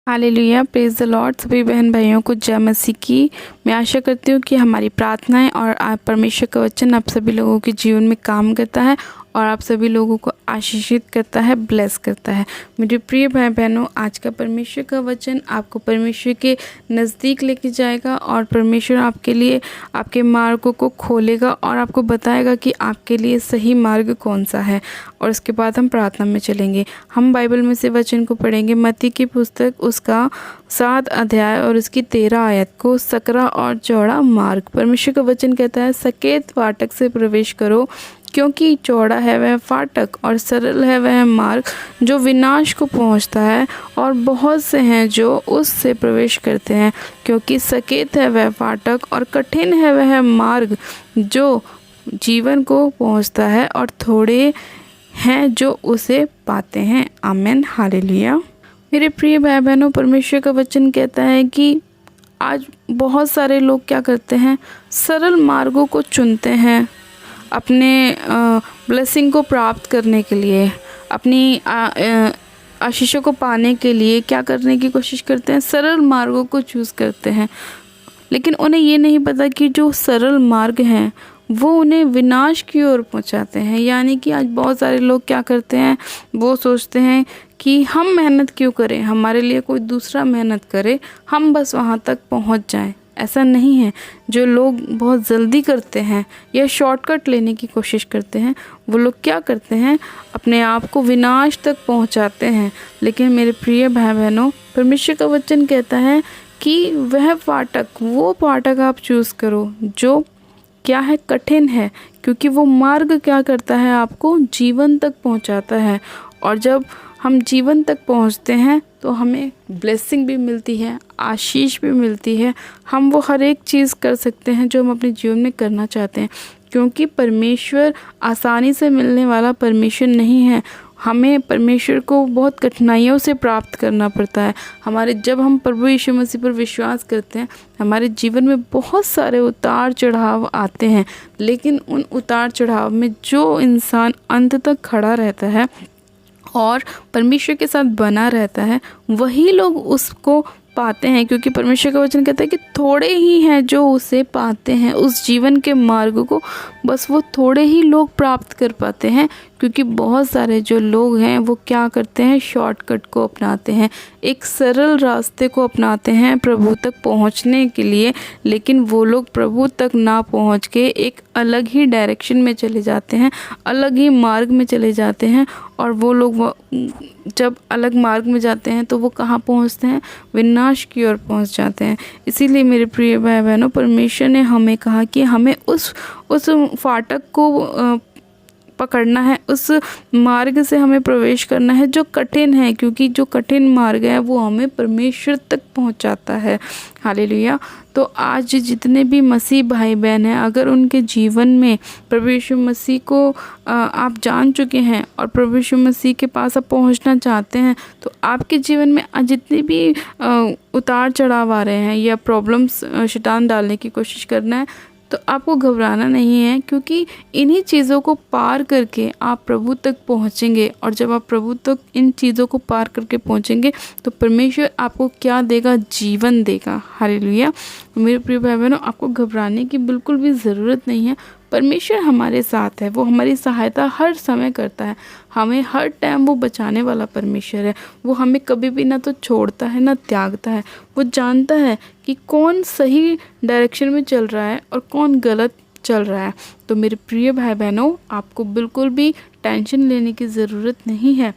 Hallelujah, praise the Lord. सभी बहन भाइयों को जय मसीह की। मैं आशा करती हूँ कि हमारी प्रार्थनाएं और परमेश्वर का वचन आप सभी लोगों के जीवन में काम करता है और आप सभी लोगों को आशीषित करता है, ब्लेस करता है। मेरे प्रिय भाई बहनों, आज का परमेश्वर का वचन आपको परमेश्वर के नज़दीक लेके जाएगा और परमेश्वर आपके लिए आपके मार्गों को खोलेगा और आपको बताएगा कि आपके लिए सही मार्ग कौन सा है। और उसके बाद हम प्रार्थना में चलेंगे। हम बाइबल में से वचन को पढ़ेंगे। मत्ती की पुस्तक उसका 7 अध्याय और उसकी 13 आयत को, सकरा और चौड़ा मार्ग। परमेश्वर का वचन कहता है, सकेत फाटक से प्रवेश करो, क्योंकि चौड़ा है वह फाटक और सरल है वह मार्ग जो विनाश को पहुंचता है, और बहुत से हैं जो उससे प्रवेश करते हैं। क्योंकि सकेत है वह फाटक और कठिन है वह मार्ग जो जीवन को पहुंचता है, और थोड़े हैं जो उसे पाते हैं। आमीन, हालेलुया। मेरे प्रिय भाई बहनों, परमेश्वर का वचन कहता है कि आज बहुत सारे लोग क्या करते हैं, सरल मार्गों को चुनते हैं अपने ब्लेसिंग को प्राप्त करने के लिए, अपनी आशीषों को पाने के लिए क्या करने की कोशिश करते हैं, सरल मार्गों को चूज़ करते हैं। लेकिन उन्हें ये नहीं पता कि जो सरल मार्ग हैं वो उन्हें विनाश की ओर पहुंचाते हैं। यानी कि आज बहुत सारे लोग क्या करते हैं, वो सोचते हैं कि हम मेहनत क्यों करें, हमारे लिए कोई दूसरा मेहनत करे, हम बस वहाँ तक पहुँच जाएं। ऐसा नहीं है। जो लोग बहुत जल्दी करते हैं या शॉर्टकट लेने की कोशिश करते हैं, वो लोग क्या करते हैं, अपने आप को विनाश तक पहुंचाते हैं। लेकिन मेरे प्रिय भाई बहनों, परमेश्वर का वचन कहता है कि वह फाटक, वो फाटक आप चूज़ करो जो क्या है, कठिन है। क्योंकि वो मार्ग क्या करता है, आपको जीवन तक पहुंचाता है। और जब हम जीवन तक पहुंचते हैं तो हमें ब्लेसिंग भी मिलती है, आशीष भी मिलती है। हम वो हर एक चीज़ कर सकते हैं जो हम अपने जीवन में करना चाहते हैं। क्योंकि परमेश्वर आसानी से मिलने वाला परमेश्वर नहीं है। हमें परमेश्वर को बहुत कठिनाइयों से प्राप्त करना पड़ता है। जब हम प्रभु यीशु मसीह पर विश्वास करते हैं, हमारे जीवन में बहुत सारे उतार चढ़ाव आते हैं। लेकिन उन उतार चढ़ाव में जो इंसान अंत तक खड़ा रहता है और परमेश्वर के साथ बना रहता है, वही लोग उसको पाते हैं। क्योंकि परमेश्वर का वचन कहता है कि थोड़े ही हैं जो उसे पाते हैं, उस जीवन के मार्ग को बस वो थोड़े ही लोग प्राप्त कर पाते हैं। क्योंकि बहुत सारे जो लोग हैं वो क्या करते हैं, शॉर्टकट को अपनाते हैं, एक सरल रास्ते को अपनाते हैं प्रभु तक पहुंचने के लिए। लेकिन वो लोग प्रभु तक ना पहुंच के एक अलग ही डायरेक्शन में चले जाते हैं, अलग ही मार्ग में चले जाते हैं। और वो लोग जब अलग मार्ग में जाते हैं तो वो कहाँ पहुंचते हैं, विनाश की ओर पहुंच जाते हैं। इसीलिए मेरे प्रिय भाई बहनों, परमेश्वर ने हमें कहा कि हमें उस फाटक को पकड़ना है, उस मार्ग से हमें प्रवेश करना है जो कठिन है। क्योंकि जो कठिन मार्ग है वो हमें परमेश्वर तक पहुंचाता है। हालेलुया। तो आज जितने भी मसीह भाई बहन हैं, अगर उनके जीवन में प्रभु यीशु मसीह को आप जान चुके हैं और प्रभु यीशु मसीह के पास आप पहुंचना चाहते हैं, तो आपके जीवन में जितने भी उतार चढ़ाव आ रहे हैं या प्रॉब्लम्स शैतान डालने की कोशिश करना है, तो आपको घबराना नहीं है। क्योंकि इन्हीं चीज़ों को पार करके आप प्रभु तक पहुंचेंगे। और जब आप प्रभु तक इन चीज़ों को पार करके पहुंचेंगे तो परमेश्वर आपको क्या देगा, जीवन देगा। हालेलुया। मेरे प्रिय भाई बहनों, आपको घबराने की बिल्कुल भी ज़रूरत नहीं है। परमेश्वर हमारे साथ है, वो हमारी सहायता हर समय करता है। हमें हर टाइम वो बचाने वाला परमेश्वर है। वो हमें कभी भी ना तो छोड़ता है ना त्यागता है। वो जानता है कि कौन सही डायरेक्शन में चल रहा है और कौन गलत चल रहा है। तो मेरे प्रिय भाई बहनों, आपको बिल्कुल भी टेंशन लेने की ज़रूरत नहीं है।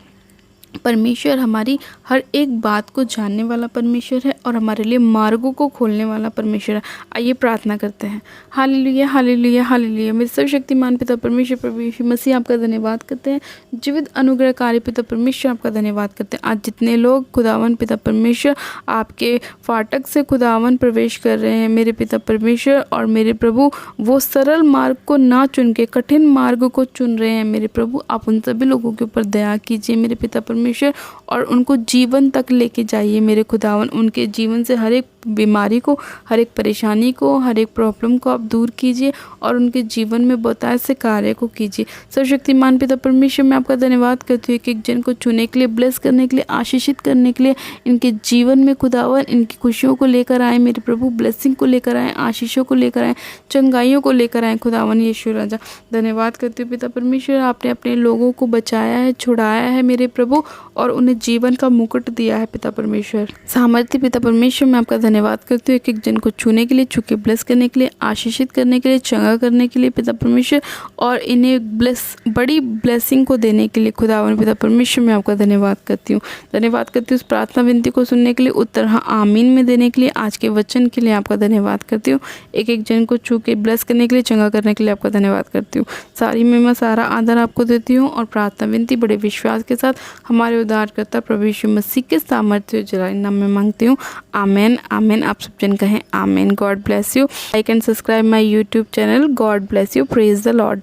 परमेश्वर हमारी हर एक बात को जानने वाला परमेश्वर है और हमारे लिए मार्गों को खोलने वाला परमेश्वर है। आइए प्रार्थना करते हैं। Hallelujah, hallelujah, hallelujah. मेरे सर्वशक्तिमान पिता परमेश्वर प्रभु यीशु मसीह आपका धन्यवाद करते हैं। जीवित अनुग्रहकारी पिता परमेश्वर आपका धन्यवाद करते हैं। आज जितने लोग खुदावन पिता परमेश्वर आपके फाटक से खुदावन प्रवेश कर रहे हैं, मेरे पिता परमेश्वर और मेरे प्रभु, वो सरल मार्ग को ना चुन के कठिन मार्ग को चुन रहे हैं, मेरे प्रभु आप उन सभी लोगों के ऊपर दया कीजिए मेरे पिता परमेश्वर, और उनको जीवन तक लेके जाइए मेरे खुदावन। उनके जीवन से हर एक बीमारी को, हर एक परेशानी को, हर एक प्रॉब्लम को आप दूर कीजिए और उनके जीवन में बहुतायत से कार्य को कीजिए। सर्वशक्तिमान पिता परमेश्वर, मैं आपका धन्यवाद करती हूँ एक जन को चुनने के लिए, ब्लेस करने के लिए, आशीषित करने के लिए, इनके जीवन में खुदावन इनकी खुशियों को लेकर आए मेरे प्रभु, ब्लेसिंग को लेकर आए, आशीषों को लेकर आए, चंगाइयों को लेकर आए खुदावन यीशु राजा। धन्यवाद करती हूँ पिता परमेश्वर, आपने अपने लोगों को बचाया है, छुड़ाया है मेरे प्रभु, और उन्हें जीवन का मुकुट दिया है पिता परमेश्वर। सामर्थ्य पिता परमेश्वर, मैं आपका धन्यवाद करती हूँ एक जन को छूने के लिए, छुके ब्लेस करने के लिए, आशीषित करने के लिए, चंगा करने के लिए पिता परमेश्वर, और इन्हें बड़ी ब्लेसिंग को देने के लिए खुदावन पिता परमेश्वर, मैं आपका धन्यवाद करती हूँ। धन्यवाद करती हूँ उस प्रार्थना विनती को सुनने के लिए, उत्तर हाँ आमीन में देने के लिए, आज के वचन के लिए आपका धन्यवाद करती हूँ। एक जन को छू के ब्लेस करने के लिए, चंगा करने के लिए आपका धन्यवाद करती हूँ। सारी महिमा सारा आदर आपको देती हूँ और प्रार्थना विनती बड़े विश्वास के साथ हमारे उद्धारकर्ता प्रभु यीशु मसीह के सामर्थ्य जलाल नाम में मांगती हूँ। आमेन आमेन। आप सब जन कहें amen. God bless you. Like and subscribe my YouTube channel. God bless you. Praise the Lord.